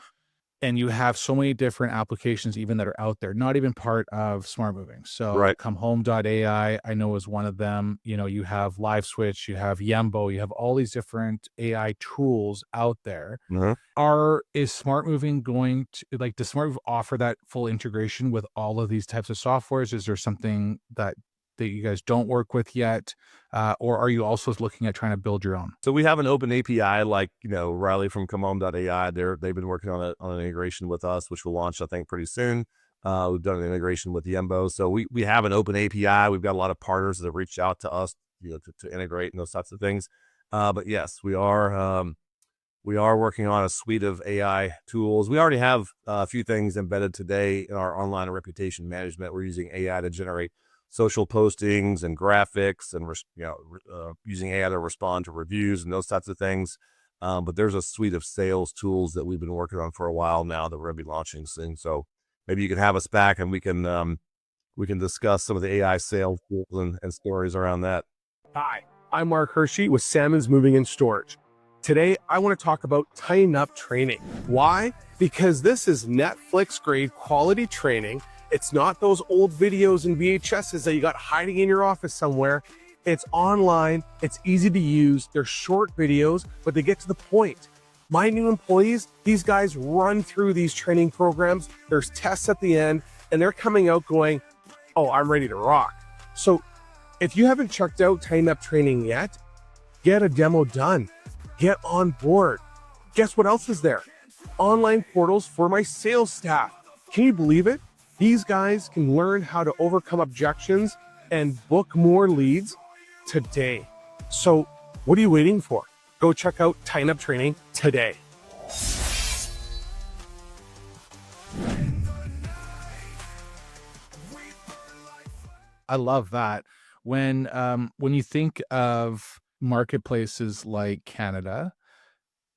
And you have so many different applications even that are out there, not even part of SmartMoving. So Right. ComeHome.ai, I know is one of them. You have LiveSwitch, you have Yembo, you have all these different AI tools out there. Is SmartMoving going to, does SmartMove offer that full integration with all of these types of softwares? Is there something that you guys don't work with yet? Or are you also looking at trying to build your own? So we have an open API, Riley from ComeHome.ai. They've been working on an integration with us, which will launch, I think, pretty soon. We've done an integration with Yembo. So we have an open API. We've got a lot of partners that have reached out to us, to integrate and those types of things. But yes, we are working on a suite of AI tools. We already have a few things embedded today in our online and reputation management. We're using AI to generate social postings and graphics, and using AI to respond to reviews and those types of things. But there's a suite of sales tools that we've been working on for a while now that we're going to be launching soon. So maybe you can have us back and we can discuss some of the AI sales tools and stories around that. Hi, I'm Mark Hirschi with Salmon's Moving and Storage. Today, I want to talk about Tighten Up Training. Why? Because this is Netflix grade quality training. It's not those old videos and VHSs that you got hiding in your office somewhere. It's online, it's easy to use, they're short videos, but they get to the point. My new employees, these guys run through these training programs, there's tests at the end, and they're coming out going, oh, I'm ready to rock. So if you haven't checked out Tighten Up Training yet, get a demo done, get on board. Guess what else is there? Online portals for my sales staff. Can you believe it? These guys can learn how to overcome objections and book more leads today. So what are you waiting for? Go check out Tighten Up Training today. I love that. When you think of marketplaces like Canada,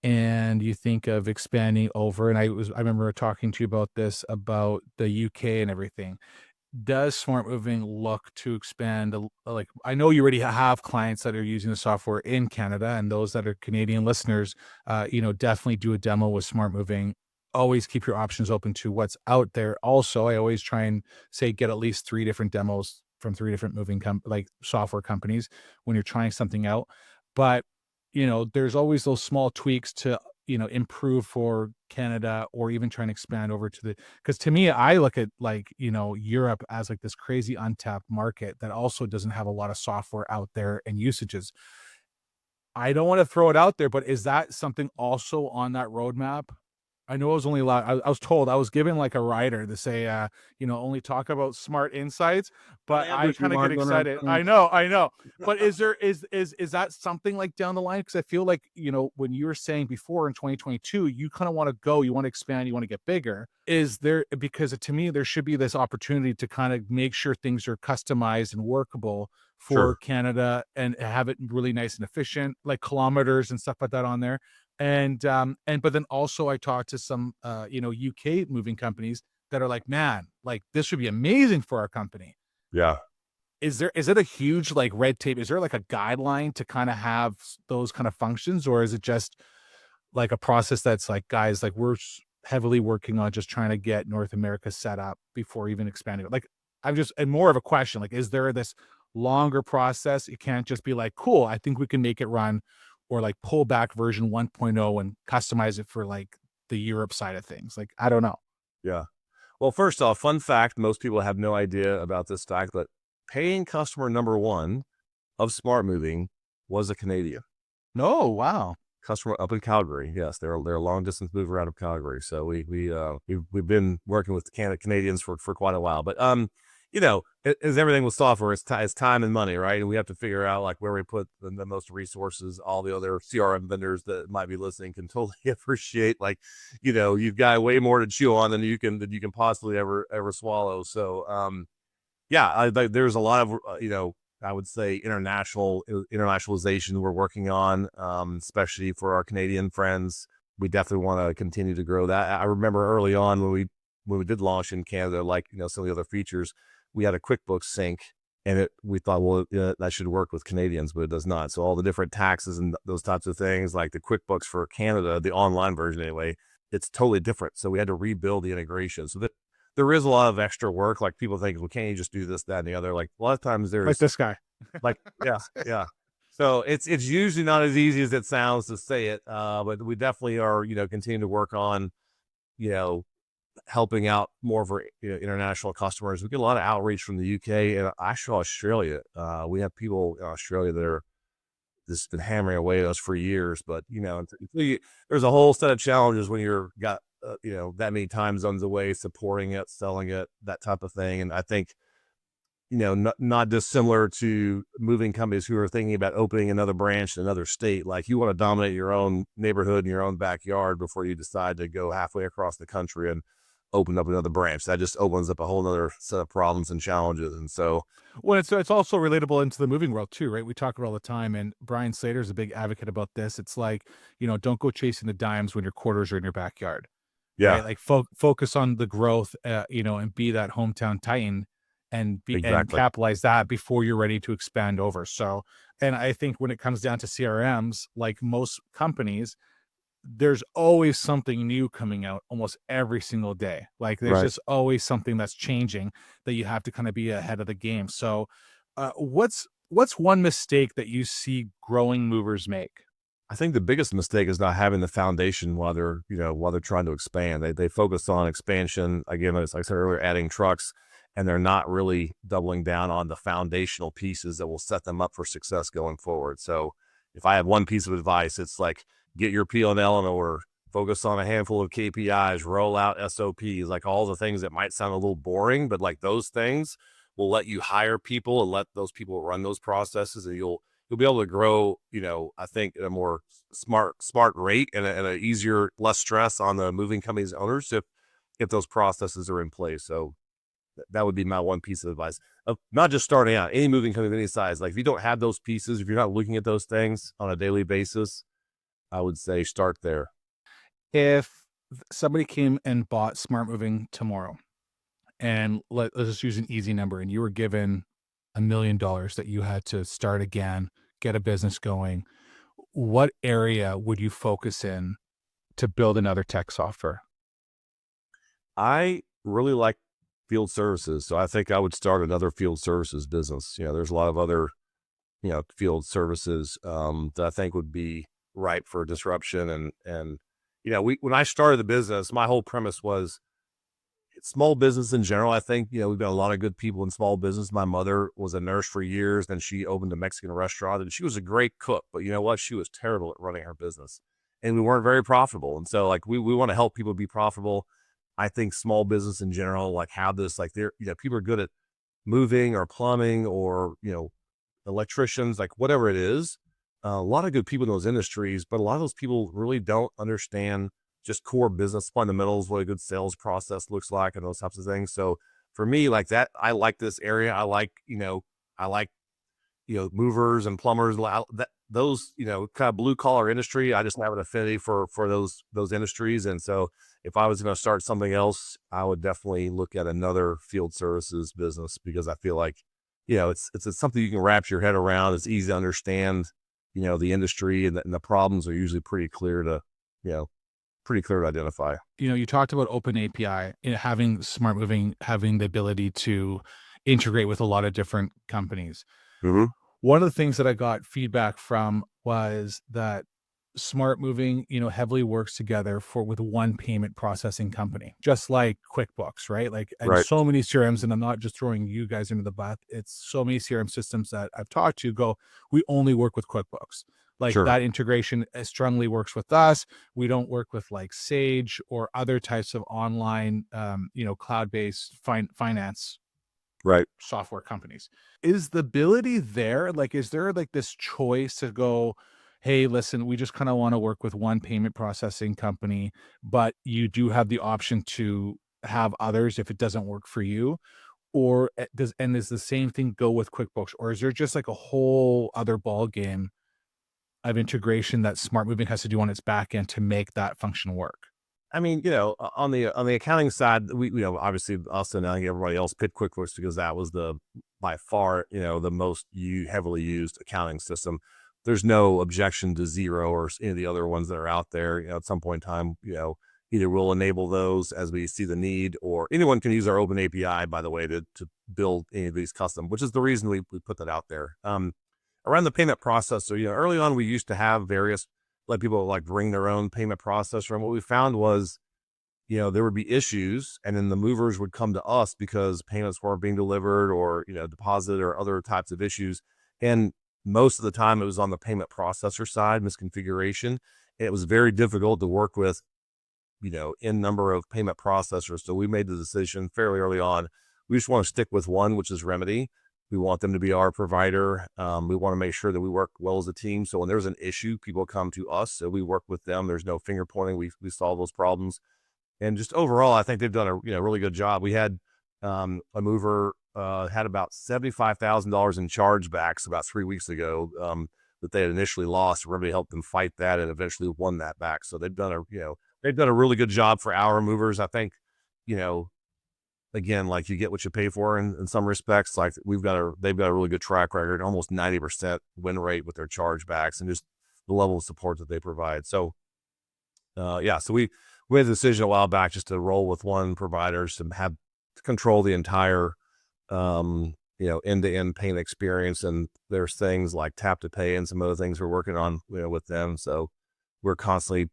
and you think of expanding over, and I remember talking to you about this, about the UK and everything. Does SmartMoving look to expand? I know you already have clients that are using the software in Canada, and those that are Canadian listeners, definitely do a demo with SmartMoving. Always keep your options open to what's out there. Also, I always try and say get at least 3 different demos from 3 different software companies when you're trying something out. But there's always those small tweaks to, improve for Canada, or even trying to expand over to because to me, I look at Europe as this crazy untapped market that also doesn't have a lot of software out there and usages. I don't want to throw it out there, but is that something also on that roadmap? I know I was only allowed, I was told I was given a rider to say, only talk about smart insights, but I kind of get excited. I know. But is that something down the line? Because I feel when you were saying before in 2022, you kind of want to go, you want to expand, you want to get bigger. Is there, because to me, there should be this opportunity to kind of make sure things are customized and workable for Canada and have it really nice and efficient, like kilometers and stuff like that on there. But then also I talked to some, UK moving companies that are man, this would be amazing for our company. Yeah. is it a huge like red tape? Is there like a guideline to kind of have those kind of functions, or is it just like a process that's like, guys, like we're heavily working on just trying to get North America set up before even expanding? Like, and more of a question, like, is there this longer process? It can't just be like, cool, I think we can make it run, or like pull back version 1.0 and customize it for like the Europe side of things. Like, I don't know. Yeah. Well, first off, fun fact, most people have no idea about this fact, but paying customer number one of SmartMoving was a Canadian. No, wow. Customer up in Calgary. Yes, they're a long distance mover out of Calgary. So we've been working with the Canadians for quite a while. But you know, as everything with software, it's time and money, right? And we have to figure out like where we put the most resources. All the other CRM vendors that might be listening can totally appreciate, like, you know, you've got way more to chew on than you can possibly ever swallow. So yeah, there's a lot of you know, I would say internationalization we're working on, especially for our Canadian friends. We definitely want to continue to grow that. I remember early on when we did launch in Canada, like, you know, some of the other features, we had a QuickBooks sync, and we thought, well, that should work with Canadians, but it does not. So all the different taxes and those types of things, like the QuickBooks for Canada, the online version anyway, it's totally different. So we had to rebuild the integration. So that there is a lot of extra work. Like people think, well, can't you just do this, that, and the other? Like a lot of times there's Like this guy. like, yeah. So it's usually not as easy as it sounds to say it. But we definitely are, you know, continuing to work on, you know, helping out more of our, you know, international customers. We get a lot of outreach from the UK and actually Australia. We have people in Australia that are just been hammering away at us for years. But, you know, there's a whole set of challenges when you're got, you know, that many time zones away, supporting it, selling it, that type of thing. And I think, you know, not dissimilar to moving companies who are thinking about opening another branch in another state. Like you want to dominate your own neighborhood and your own backyard before you decide to go halfway across the country and open up another branch. That just opens up a whole other set of problems and challenges. And so, well, it's also relatable into the moving world too, right? We talk about all the time, and Brian Slater is a big advocate about this. It's like, you know, don't go chasing the dimes when your quarters are in your backyard. Yeah. Right? Like focus on the growth, you know, and be that hometown titan and and capitalize that before you're ready to expand over. So, and I think when it comes down to CRMs, like most companies, there's always something new coming out almost every single day. Like there's just always something that's changing that you have to kind of be ahead of the game. So, what's one mistake that you see growing movers make? I think the biggest mistake is not having the foundation while they're trying to expand. They focus on expansion. Again, as I said earlier, adding trucks, and they're not really doubling down on the foundational pieces that will set them up for success going forward. So if I have one piece of advice, it's like, get your P&L in order, focus on a handful of KPIs, roll out SOPs, like all the things that might sound a little boring, but like those things will let you hire people and let those people run those processes, and you'll be able to grow, you know, I think at a more smart rate and a easier, less stress on the moving company's owners if those processes are in place. So that would be my one piece of advice of not just starting out, any moving company of any size. Like if you don't have those pieces, if you're not looking at those things on a daily basis, I would say start there. If somebody came and bought SmartMoving tomorrow, and let's just use an easy number, and you were given $1 million that you had to start again, get a business going, what area would you focus in to build another tech software? I really like field services. So I think I would start another field services business. You know, there's a lot of other, you know, field services that I think would be ripe for disruption. And you know, when I started the business, my whole premise was small business in general. I think, you know, we've got a lot of good people in small business. My mother was a nurse for years. Then she opened a Mexican restaurant, and she was a great cook, but you know what? She was terrible at running her business, and we weren't very profitable. And so like, we want to help people be profitable. I think small business in general, like how this, like they're, you know, people are good at moving or plumbing or, you know, electricians, like whatever it is. A lot of good people in those industries, but a lot of those people really don't understand just core business fundamentals, what a good sales process looks like, and those types of things. So for me, like that, I like this area. I like movers and plumbers, those, you know, kind of blue collar industry. I just have an affinity for those industries. And so if I was going to start something else, I would definitely look at another field services business, because I feel like it's something you can wrap your head around. It's easy to understand, the industry and the problems are usually you know, pretty clear to identify. You talked about open API, having SmartMoving, having the ability to integrate with a lot of different companies. Mm-hmm. One of the things that I got feedback from was that SmartMoving, heavily works together with one payment processing company, just like QuickBooks, right? Like, and Right. so many CRMs, and I'm not just throwing you guys into the bath. It's so many CRM systems that I've talked to go, we only work with QuickBooks. Like Sure. that integration strongly works with us. We don't work with like Sage or other types of online, cloud-based finance Right. software companies. Is the ability there? Like, is there like this choice to go, hey, listen, we just kind of want to work with one payment processing company, but you do have the option to have others if it doesn't work for you? Or is the same thing go with QuickBooks? Or is there just like a whole other ball game of integration that SmartMoving has to do on its back end to make that function work? I mean, on the accounting side, we, obviously us and I think everybody else picked QuickBooks because that was by far, the most heavily used accounting system. There's no objection to Zero or any of the other ones that are out there. At some point in time, either we'll enable those as we see the need, or anyone can use our open API, by the way, to build any of these custom, which is the reason we put that out there. Around the payment processor, early on we used to have various, let people like bring their own payment processor. And what we found was, there would be issues, and then the movers would come to us because payments weren't being delivered or, deposited or other types of issues. And most of the time it was on the payment processor side, misconfiguration. And it was very difficult to work with, in number of payment processors. So we made the decision fairly early on. We just want to stick with one, which is Remedy. We want them to be our provider. We want to make sure that we work well as a team. So when there's an issue, people come to us. So we work with them. There's no finger pointing. We solve those problems. And just overall, I think they've done a really good job. We had a mover had about $75,000 in chargebacks about 3 weeks ago that they had initially lost. Remedy helped them fight that and eventually won that back. So they've done a really good job for our movers. I think, again, like you get what you pay for in some respects. Like they've got a really good track record, almost 90% win rate with their chargebacks and just the level of support that they provide. So, so we made the decision a while back just to roll with one provider to control the entire, end-to-end payment experience. And there's things like tap to pay and some other things we're working on, with them. So we're constantly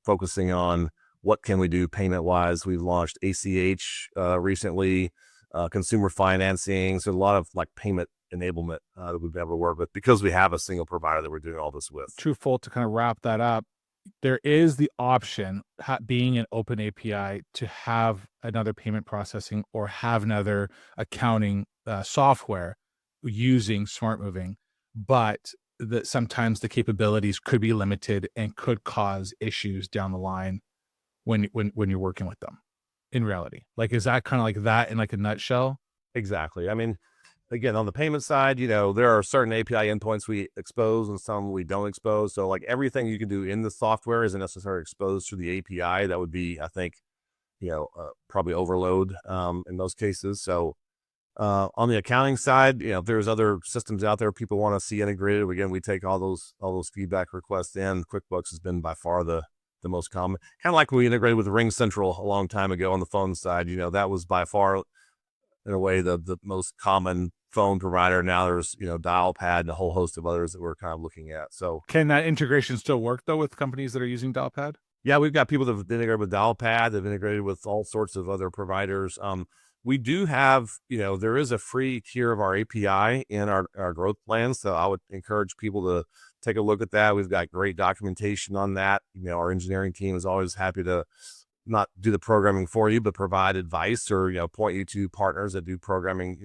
focusing on what can we do payment wise. We've launched ACH recently, consumer financing. So a lot of like payment enablement that we've been able to work with because we have a single provider that we're doing all this with. Truthful, to kind of wrap that up, there is the option, being an open API, to have another payment processing or have another accounting software using SmartMoving, but that sometimes the capabilities could be limited and could cause issues down the line when you're working with them in reality. Like, is that kind of like that in like a nutshell? Exactly. I mean, again, on the payment side, there are certain API endpoints we expose and some we don't expose. So like everything you can do in the software isn't necessarily exposed through the API. That would be, I think, probably overload in those cases. So on the accounting side, there's other systems out there people want to see integrated. Again, we take all those feedback requests in. QuickBooks has been by far the most common. Kind of like when we integrated with Ring Central a long time ago on the phone side. That was by far, in a way, the most common phone provider. Now there's, Dialpad and a whole host of others that we're kind of looking at. So can that integration still work though with companies that are using Dialpad? Yeah, we've got people that have integrated with Dialpad, they've integrated with all sorts of other providers. We do have, there is a free tier of our API in our growth plan. So I would encourage people to take a look at that. We've got great documentation on that. Our engineering team is always happy to not do the programming for you, but provide advice or, point you to partners that do programming,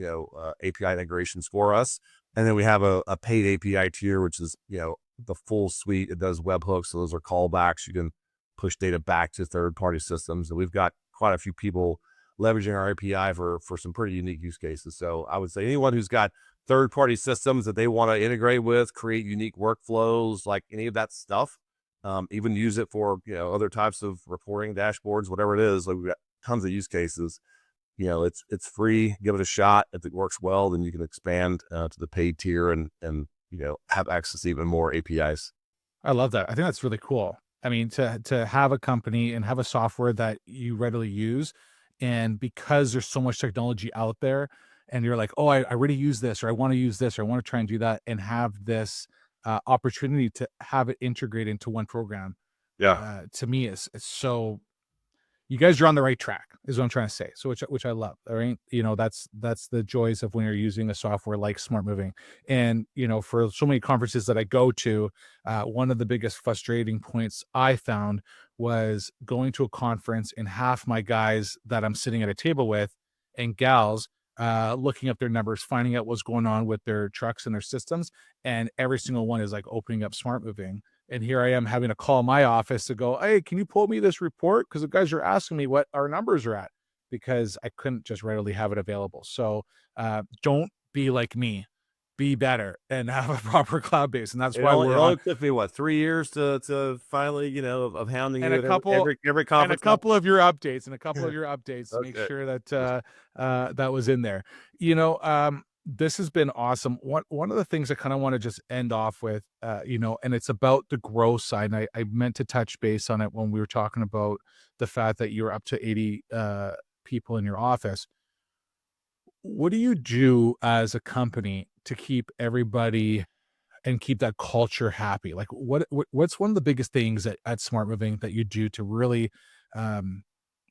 API integrations for us. And then we have a paid API tier, which is, the full suite. It does webhooks. So those are callbacks. You can push data back to third-party systems. And we've got quite a few people leveraging our API for some pretty unique use cases. So I would say anyone who's got third-party systems that they want to integrate with, create unique workflows, like any of that stuff, even use it for, other types of reporting dashboards, whatever it is. Like we've got tons of use cases. it's free. Give it a shot. If it works well, then you can expand to the paid tier and have access to even more APIs. I love that. I think that's really cool. I mean, to have a company and have a software that you readily use, and because there's so much technology out there, and you're like, oh, I already use this, or I want to use this, or I want to try and do that, and have this opportunity to have it integrate into one program. Yeah. To me, it's so. You guys are on the right track, is what I'm trying to say. So, which I love. All right, that's the joys of when you're using a software like SmartMoving. And for so many conferences that I go to, one of the biggest frustrating points I found was going to a conference and half my guys that I'm sitting at a table with and gals looking up their numbers, finding out what's going on with their trucks and their systems, and every single one is like opening up SmartMoving. And here I am having to call my office to go, hey, can you pull me this report? Because the guys are asking me what our numbers are at, because I couldn't just readily have it available. So don't be like me. Be better and have a proper cloud base. And that's why it only took me 3 years to finally, of hounding and you a couple, every conference. And a couple of your updates to make sure that that was in there. This has been awesome. One of the things I kind of want to just end off with, and it's about the growth side. And I meant to touch base on it when we were talking about the fact that you're up to 80 people in your office. What do you do as a company to keep everybody and keep that culture happy? Like what's one of the biggest things at SmartMoving that you do to really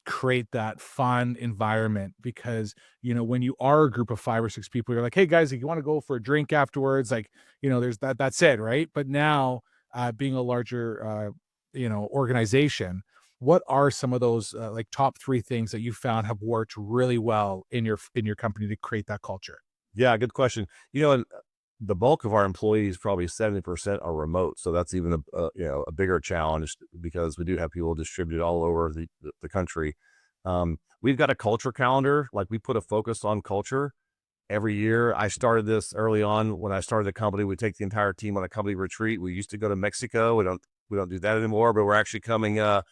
create that fun environment? Because when you are a group of 5 or 6 people, you're like, hey guys, if you want to go for a drink afterwards, like there's that's it, right? But now being a larger organization, what are some of those like top 3 things that you found have worked really well in your company to create that culture? Yeah, good question. And the bulk of our employees, probably 70%, are remote. So that's even a bigger challenge, because we do have people distributed all over the country. We've got a culture calendar. Like, we put a focus on culture every year. I started this early on when I started the company. We take the entire team on a company retreat. We used to go to Mexico. We don't do that anymore, but we're actually coming to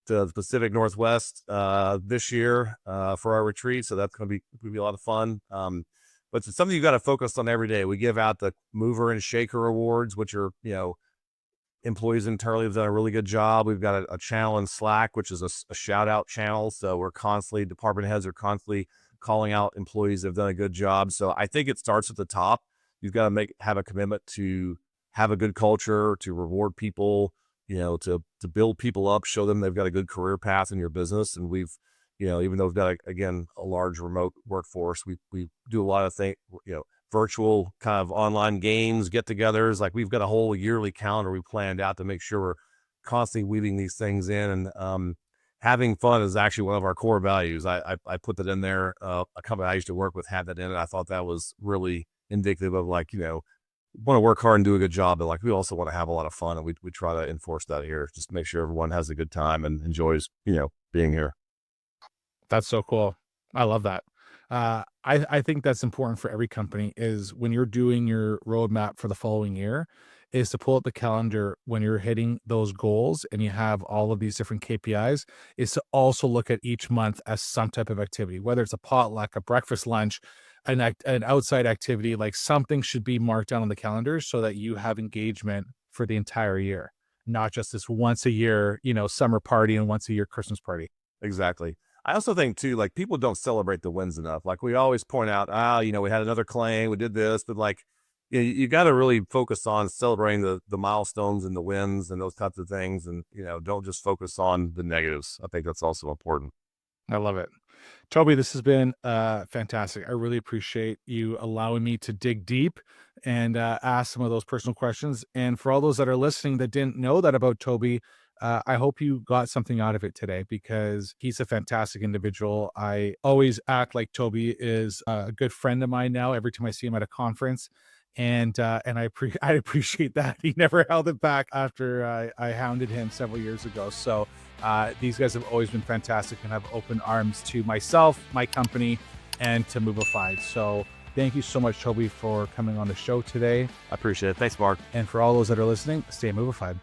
the Pacific Northwest this year for our retreat. So that's going to be a lot of fun. But it's something you got to focus on every day. We give out the mover and shaker awards, which are, employees internally have done a really good job. We've got a channel in Slack, which is a shout out channel. So department heads are constantly calling out employees that have done a good job. So I think it starts at the top. You've got to have a commitment to have a good culture, to reward people, to build people up, show them they've got a good career path in your business. And we've, even though we've got a large remote workforce, we do a lot of things, virtual kind of online games, get-togethers. Like, we've got a whole yearly calendar we planned out to make sure we're constantly weaving these things in. And having fun is actually one of our core values. I put that in there. A company I used to work with had that in it. I thought that was really indicative of, like, want to work hard and do a good job, but, like, we also want to have a lot of fun, and we try to enforce that here. Just make sure everyone has a good time and enjoys, being here. That's so cool. I love that. I think that's important for every company, is when you're doing your roadmap for the following year, is to pull up the calendar when you're hitting those goals and you have all of these different KPIs, is to also look at each month as some type of activity, whether it's a potluck, a breakfast, lunch, an outside activity. Like, something should be marked down on the calendar so that you have engagement for the entire year, not just this once a year, summer party and once a year Christmas party. Exactly. I also think too, like, people don't celebrate the wins enough. Like, we always point out, we had another claim, we did this, but, like, you got to really focus on celebrating the milestones and the wins and those types of things. And, don't just focus on the negatives. I think that's also important. I love it. Tobe, this has been fantastic. I really appreciate you allowing me to dig deep and ask some of those personal questions. And for all those that are listening that didn't know that about Tobe, I hope you got something out of it today, because he's a fantastic individual. I always act like Tobe is a good friend of mine now every time I see him at a conference. And I appreciate that. He never held it back after I hounded him several years ago. So these guys have always been fantastic and have open arms to myself, my company, and to Movified. So thank you so much, Tobe, for coming on the show today. I appreciate it. Thanks, Mark. And for all those that are listening, stay Movified.